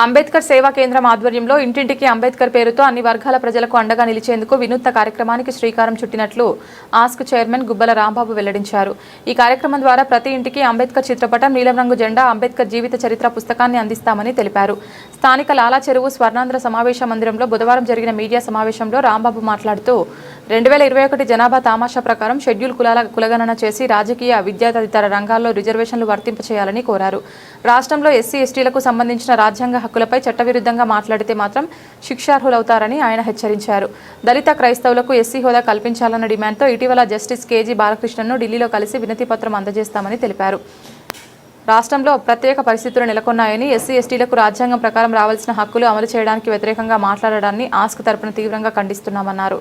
అంబేద్కర్ సేవా కేంద్రం ఆధ్వర్యంలో ఇంటింటికి అంబేద్కర్ పేరుతో అన్ని వర్గాల ప్రజలకు అండగా నిలిచేందుకు వినూత్న కార్యక్రమానికి శ్రీకారం చుట్టినట్లు ఆస్క్ చైర్మన్ గుబ్బల రాంబాబు వెల్లడించారు. ఈ కార్యక్రమం ద్వారా ప్రతి ఇంటికి అంబేద్కర్ చిత్రపటం, నీలం రంగు జెండా, అంబేద్కర్ జీవిత చరిత్ర పుస్తకాన్ని అందిస్తామని తెలిపారు. స్థానిక లాలా చెరువు స్వర్ణాంధ్ర సమావేశ మందిరంలో బుధవారం జరిగిన మీడియా సమావేశంలో రాంబాబు మాట్లాడుతూ 2021 జనాభా తామాషా ప్రకారం షెడ్యూల్ కులాల కులగణన చేసి రాజకీయ, విద్యా తదితర రంగాల్లో రిజర్వేషన్లు వర్తింపచేయాలని కోరారు. రాష్ట్రంలో ఎస్సీ ఎస్టీలకు సంబంధించిన రాజ్యాంగ హక్కులపై చట్టవిరుద్ధంగా మాట్లాడితే మాత్రం శిక్షార్హులవుతారని ఆయన హెచ్చరించారు. దళిత క్రైస్తవులకు ఎస్సీ హోదా కల్పించాలన్న డిమాండ్తో ఇటీవల జస్టిస్ కేజీ బాలకృష్ణన్ను ఢిల్లీలో కలిసి వినతి పత్రం అందజేస్తామని తెలిపారు. రాష్ట్రంలో ప్రత్యేక పరిస్థితులు నెలకొన్నాయని, ఎస్సీ ఎస్టీలకు రాజ్యాంగం ప్రకారం రావాల్సిన హక్కులు అమలు చేయడానికి వ్యతిరేకంగా మాట్లాడడాన్ని ఆస్క్ తరపున తీవ్రంగా ఖండిస్తున్నామన్నారు.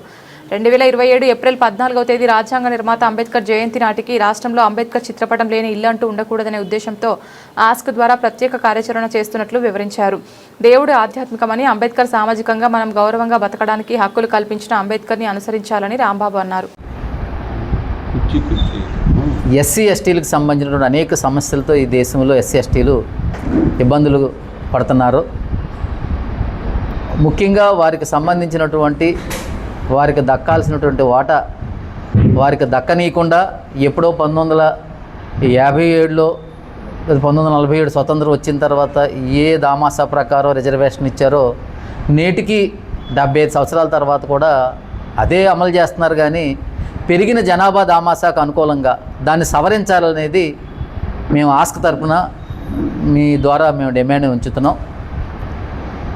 2027 ఏప్రిల్ 14వ తేదీ రాజ్యాంగ నిర్మాత అంబేద్కర్ జయంతి నాటికి రాష్ట్రంలో అంబేద్కర్ చిత్రపటం లేని ఇల్లు అంటూ ఉండకూడదనే ఉద్దేశంతో ఆస్క్ ద్వారా ప్రత్యేక కార్యాచరణ చేస్తున్నట్లు వివరించారు. దేవుడు ఆధ్యాత్మికమని, అంబేద్కర్ సామాజికంగా మనం గౌరవంగా బతకడానికి హక్కులు కల్పించిన అంబేద్కర్ని అనుసరించాలని రాంబాబు అన్నారు. ఎస్సీ ఎస్టీలకు సంబంధించినటువంటి అనేక సమస్యలతో ఈ దేశంలో ఎస్సీ ఎస్టీలు ఇబ్బందులు పడుతున్నారు. ముఖ్యంగా వారికి సంబంధించినటువంటి వారికి దక్కాల్సినటువంటి వాటా వారికి దక్కనీయకుండా ఎప్పుడో 1957లో 1947 స్వతంత్రం వచ్చిన తర్వాత ఏ దామాసా ప్రకారం రిజర్వేషన్ ఇచ్చారో నేటికి 75 సంవత్సరాల తర్వాత కూడా అదే అమలు చేస్తున్నారు. కానీ పెరిగిన జనాభా దామాసాకు అనుకూలంగా దాన్ని సవరించాలనేది మేము ఆస్క్ తరపున మీ ద్వారా మేము డిమాండ్ ఉంచుతున్నాం.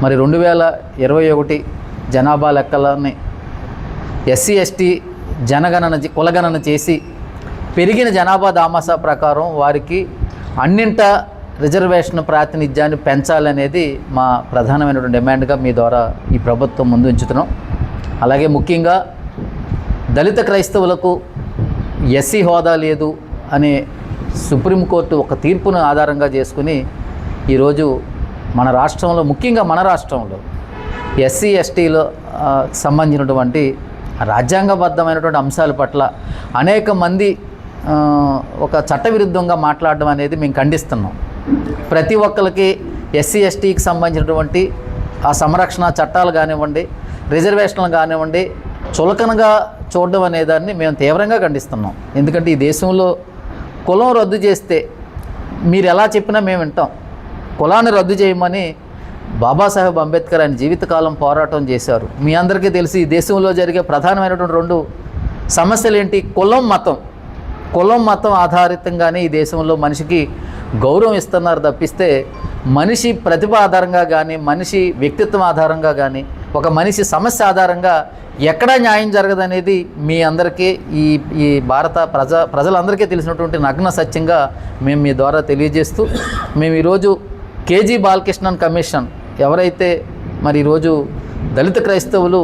మరి 2021 జనాభా లెక్కలని ఎస్సీ ఎస్టీ జనగణన కులగణన చేసి పెరిగిన జనాభా దామాసా ప్రకారం వారికి అన్నింట రిజర్వేషన్ ప్రాతినిధ్యాన్ని పెంచాలనేది మా ప్రధానమైనటువంటి డిమాండ్గా మీ ద్వారా ఈ ప్రభుత్వం ముందు ఉంచుతున్నాం. అలాగే ముఖ్యంగా దళిత క్రైస్తవులకు ఎస్సీ హోదా లేదు అనే సుప్రీంకోర్టు ఒక తీర్పును ఆధారంగా చేసుకుని ఈరోజు మన రాష్ట్రంలో, ముఖ్యంగా మన రాష్ట్రంలో ఎస్సీ ఎస్టీలో సంబంధించినటువంటి రాజ్యాంగబద్ధమైనటువంటి అంశాల పట్ల అనేక మంది ఒక చట్టవిరుద్ధంగా మాట్లాడడం అనేది మేము ఖండిస్తున్నాం. ప్రతి ఒక్కరికి ఎస్సీ ఎస్టీకి సంబంధించినటువంటి ఆ సంరక్షణ చట్టాలు కానివ్వండి, రిజర్వేషన్లు కానివ్వండి చులకనగా చూడడం అనేదాన్ని మేము తీవ్రంగా ఖండిస్తున్నాం. ఎందుకంటే ఈ దేశంలో కులం రద్దు చేస్తే మీరు ఎలా చెప్పినా మేము వింటాం. కులాన్ని రద్దు చేయమని బాబాసాహెబ్ అంబేద్కర్ ఆయన జీవితకాలం పోరాటం చేశారు. మీ అందరికీ తెలిసి ఈ దేశంలో జరిగే ప్రధానమైనటువంటి 2 సమస్యలు ఏంటి? కులం, మతం. కులం మతం ఆధారితంగానే ఈ దేశంలో మనిషికి గౌరవం ఇస్తున్నారు తప్పిస్తే మనిషి ప్రతిభ ఆధారంగా కానీ, మనిషి వ్యక్తిత్వం ఆధారంగా కానీ, ఒక మనిషి సమస్య ఆధారంగా ఎక్కడా న్యాయం జరగదనేది మీ అందరికీ ఈ భారత ప్రజలందరికీ తెలిసినటువంటి నగ్న సత్యంగా మేము మీ ద్వారా తెలియజేస్తూ, మేము ఈరోజు కేజీ బాలకృష్ణన్ కమిషన్ ఎవరైతే మరి ఈరోజు దళిత క్రైస్తవులు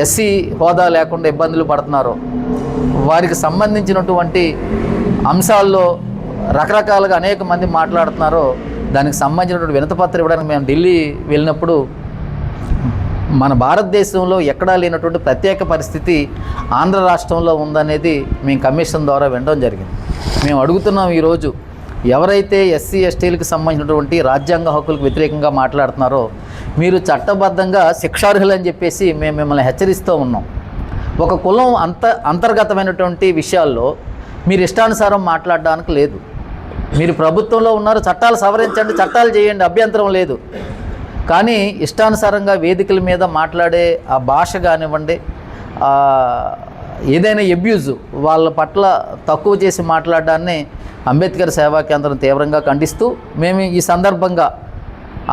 ఎస్సీ హోదా లేకుండా ఇబ్బందులు పడుతున్నారో వారికి సంబంధించినటువంటి అంశాల్లో రకరకాలుగా అనేక మంది మాట్లాడుతున్నారో దానికి సంబంధించినటువంటి వినతిపత్రం ఇవ్వడానికి మేము ఢిల్లీ వెళ్ళినప్పుడు మన భారతదేశంలో ఎక్కడా లేనటువంటి ప్రత్యేక పరిస్థితి ఆంధ్ర రాష్ట్రంలో ఉందనేది మేము కమిషన్ ద్వారా వినడం జరిగింది. మేము అడుగుతున్నాం, ఈరోజు ఎవరైతే ఎస్సీ ఎస్టీలకు సంబంధించినటువంటి రాజ్యాంగ హక్కులకు వ్యతిరేకంగా మాట్లాడుతున్నారో మీరు చట్టబద్ధంగా శిక్షార్హులని చెప్పేసి మేము మిమ్మల్ని హెచ్చరిస్తూ ఉన్నాం. ఒక కులం అంతర్గతమైనటువంటి విషయాల్లో మీరు ఇష్టానుసారం మాట్లాడడానికి లేదు. మీరు ప్రభుత్వంలో ఉన్నారు, చట్టాలు సవరించండి, చట్టాలు చేయండి, అభ్యంతరం లేదు. కానీ ఇష్టానుసారంగా వేదికల మీద మాట్లాడే ఆ భాష కానివ్వండి, ఏదైనా అబ్యూజ్ వాళ్ళ పట్ల తక్కువ చేసి మాట్లాడడాన్ని అంబేద్కర్ సేవా కేంద్రం తీవ్రంగా ఖండిస్తూ, మేము ఈ సందర్భంగా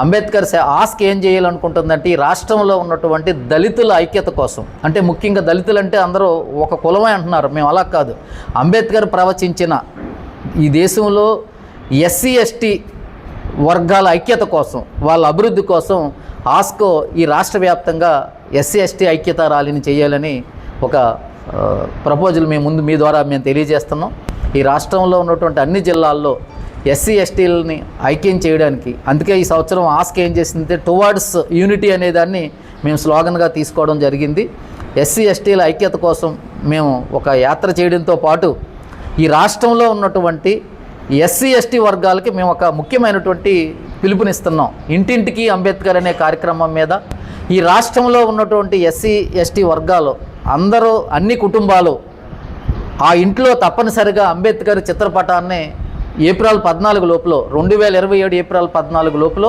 అంబేద్కర్ ఆస్క్ ఏం చేయాలనుకుంటుందంటే ఈ రాష్ట్రంలో ఉన్నటువంటి దళితుల ఐక్యత కోసం, అంటే ముఖ్యంగా దళితులు అంటే అందరూ ఒక కులమే అంటున్నారు, మేము అలా కాదు. అంబేద్కర్ ప్రవచించిన ఈ దేశంలో ఎస్సీ ఎస్టీ వర్గాల ఐక్యత కోసం, వాళ్ళ అభివృద్ధి కోసం ఆస్కో ఈ రాష్ట్ర వ్యాప్తంగా ఎస్సీ ఎస్టీ ఐక్యత ర్యాలీని చేయాలని ఒక ప్రపోజల్ మీ ద్వారా మేము తెలియజేస్తున్నాం. ఈ రాష్ట్రంలో ఉన్నటువంటి అన్ని జిల్లాల్లో ఎస్సీ ఎస్టీలని ఐక్యం చేయడానికి, అందుకే ఈ సంవత్సరం ఆస్క్ ఏం చేసిందంటే టువర్డ్స్ యూనిటీ అనేదాన్ని మేము స్లోగన్గా తీసుకోవడం జరిగింది. ఎస్సీ ఎస్టీల ఐక్యత కోసం మేము ఒక యాత్ర చేయడంతో పాటు ఈ రాష్ట్రంలో ఉన్నటువంటి ఎస్సీ ఎస్టీ వర్గాలకి మేము ఒక ముఖ్యమైనటువంటి పిలుపునిస్తున్నాం. ఇంటింటికి అంబేద్కర్ అనే కార్యక్రమం మీద ఈ రాష్ట్రంలో ఉన్నటువంటి ఎస్సీ ఎస్టీ వర్గాలు అందరూ, అన్ని కుటుంబాలు ఆ ఇంట్లో తప్పనిసరిగా అంబేద్కర్ చిత్రపటాన్ని ఏప్రిల్ 14 లోపల 2027 ఏప్రిల్ 14 లోపల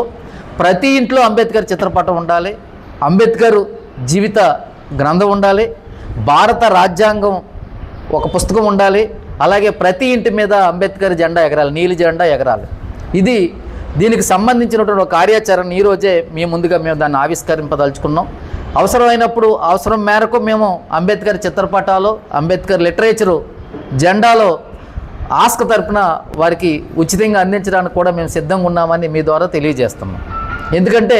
ప్రతి ఇంట్లో అంబేద్కర్ చిత్రపటం ఉండాలి, అంబేద్కర్ జీవిత గ్రంథం ఉండాలి, భారత రాజ్యాంగం ఒక పుస్తకం ఉండాలి, అలాగే ప్రతి ఇంటి మీద అంబేద్కర్ జెండా ఎగరాలి, నీలి జెండా ఎగరాలి. దీనికి సంబంధించినటువంటి కార్యాచరణ ఈరోజే మేము దాన్ని ఆవిష్కరింపదలుచుకున్నాం. అవసరమైనప్పుడు అవసరం మేరకు మేము అంబేద్కర్ చిత్రపటాలు, అంబేద్కర్ లిటరేచరు జెండాలో ఆస్క్ తరపున వారికి ఉచితంగా అందించడానికి కూడా మేము సిద్ధంగా ఉన్నామని మీ ద్వారా తెలియజేస్తున్నాం. ఎందుకంటే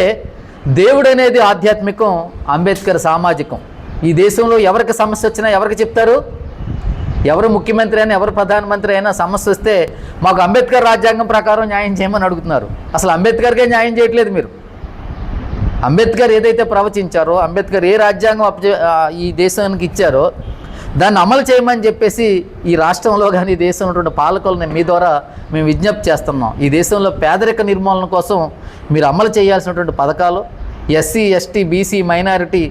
దేవుడు అనేది ఆధ్యాత్మికం, అంబేద్కర్ సామాజికం. ఈ దేశంలో ఎవరికి సమస్య వచ్చినా ఎవరికి చెప్తారు? ఎవరు ముఖ్యమంత్రి అయినా, ఎవరు ప్రధానమంత్రి అయినా సమస్య వస్తే మాకు అంబేద్కర్ రాజ్యాంగం ప్రకారం న్యాయం చేయమని అడుగుతున్నారు. అసలు అంబేద్కర్కే న్యాయం చేయట్లేదు మీరు. అంబేద్కర్ ఏదైతే ప్రవచించారో, అంబేద్కర్ ఏ రాజ్యాంగం ఈ దేశానికి ఇచ్చారో దాన్ని అమలు చేయమని చెప్పేసి ఈ రాష్ట్రంలో కానీ ఈ దేశంలో ఉన్నటువంటి పాలకులను మీ ద్వారా మేము విజ్ఞప్తి చేస్తున్నాం. ఈ దేశంలో పేదరిక నిర్మూలన కోసం మీరు అమలు చేయాల్సినటువంటి పథకాలు, ఎస్సీ ఎస్టీ బీసీ మైనారిటీ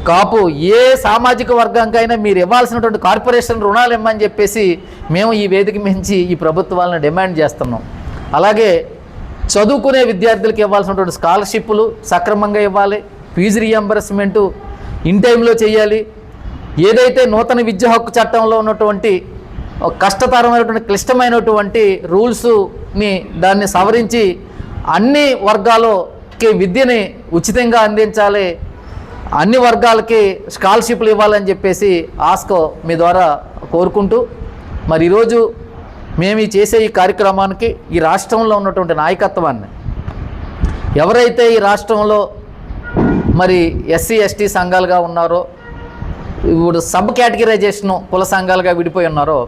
కాపు ఏ సామాజిక వర్గానికైనా మీరు ఇవ్వాల్సినటువంటి కార్పొరేషన్ రుణాలు ఇవ్వమని చెప్పేసి మేము ఈ వేదిక మించి ఈ ప్రభుత్వాలను డిమాండ్ చేస్తున్నాం. అలాగే చదువుకునే విద్యార్థులకు ఇవ్వాల్సినటువంటి స్కాలర్షిప్లు సక్రమంగా ఇవ్వాలి, ఫీజు రియంబర్స్మెంటు ఇన్ టైంలో చేయాలి. ఏదైతే నూతన విద్యా హక్కు చట్టంలో ఉన్నటువంటి కష్టతరమైనటువంటి క్లిష్టమైనటువంటి రూల్స్ని దాన్ని సవరించి అన్ని వర్గాలకి విద్యని ఉచితంగా అందించాలి, అన్ని వర్గాలకి స్కాలర్షిప్లు ఇవ్వాలని చెప్పేసి ఆస్కో మీ ద్వారా కోరుకుంటూ, మరి ఈరోజు మేము చేసే ఈ కార్యక్రమానికి ఈ రాష్ట్రంలో ఉన్నటువంటి నాయకత్వాన్ని, ఎవరైతే ఈ రాష్ట్రంలో మరి ఎస్సీ ఎస్టీ సంఘాలుగా ఉన్నారో, ఇప్పుడు సబ్ కేటగిరైజేషను కుల సంఘాలుగా విడిపోయి ఉన్నారో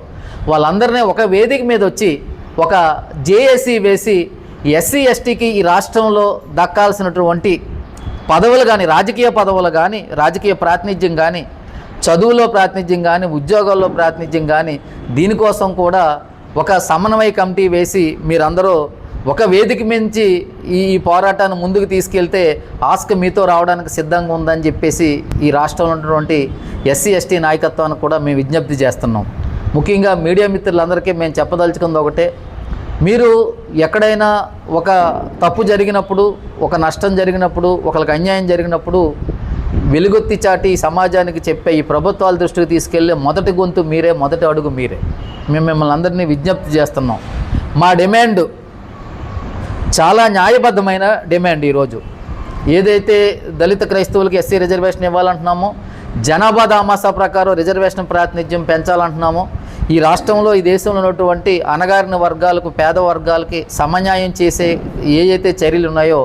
వాళ్ళందరినీ ఒక వేదిక మీద వచ్చి ఒక జేఏసీ వేసి ఎస్సీ ఎస్టీకి ఈ రాష్ట్రంలో దక్కాల్సినటువంటి పదవులు కానీ, రాజకీయ పదవులు కానీ, రాజకీయ ప్రాతినిధ్యం కానీ, చదువులో ప్రాతినిధ్యం కానీ, ఉద్యోగాల్లో ప్రాతినిధ్యం కానీ, దీనికోసం కూడా ఒక సమన్వయ కమిటీ వేసి మీరందరూ ఒక వేదిక మించి ఈ పోరాటాన్ని ముందుకు తీసుకెళ్తే ఆస్క్ మీతో రావడానికి సిద్ధంగా ఉందని చెప్పేసి ఈ రాష్ట్రంలో ఉన్నటువంటి ఎస్సీ ఎస్టీ నాయకత్వానికి కూడా మేము విజ్ఞప్తి చేస్తున్నాం. ముఖ్యంగా మీడియా మిత్రులందరికీ మేము చెప్పదలుచుకుంది ఒకటే, మీరు ఎక్కడైనా ఒక తప్పు జరిగినప్పుడు, ఒక నష్టం జరిగినప్పుడు, ఒకరికి అన్యాయం జరిగినప్పుడు వెలుగొత్తి చాటి సమాజానికి చెప్పే ఈ ప్రభుత్వాల దృష్టికి తీసుకెళ్ళే మొదటి గొంతు మీరే, మొదటి అడుగు మీరే. మేము మిమ్మల్ని అందరినీ విజ్ఞప్తి చేస్తున్నాం. మా డిమాండ్ చాలా న్యాయబద్ధమైన డిమాండ్. ఈరోజు ఏదైతే దళిత క్రైస్తవులకి ఎస్సీ రిజర్వేషన్ ఇవ్వాలంటున్నామో, జనాభా దామాసా ప్రకారం రిజర్వేషన్ ప్రాతినిధ్యం పెంచాలంటున్నామో, ఈ రాష్ట్రంలో ఈ దేశంలో ఉన్నటువంటి అణగారిన వర్గాలకు, పేద వర్గాలకి సమన్యాయం చేసే ఏవైతే చర్యలు ఉన్నాయో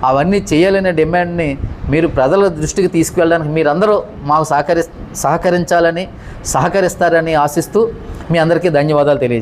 అవన్నీ చేయాలనే డిమాండ్ని మీరు ప్రజల దృష్టికి తీసుకువెళ్ళడానికి మీరందరూ మాకు సహకరిస్తారని ఆశిస్తూ మీ అందరికీ ధన్యవాదాలు తెలియజేస్తాను.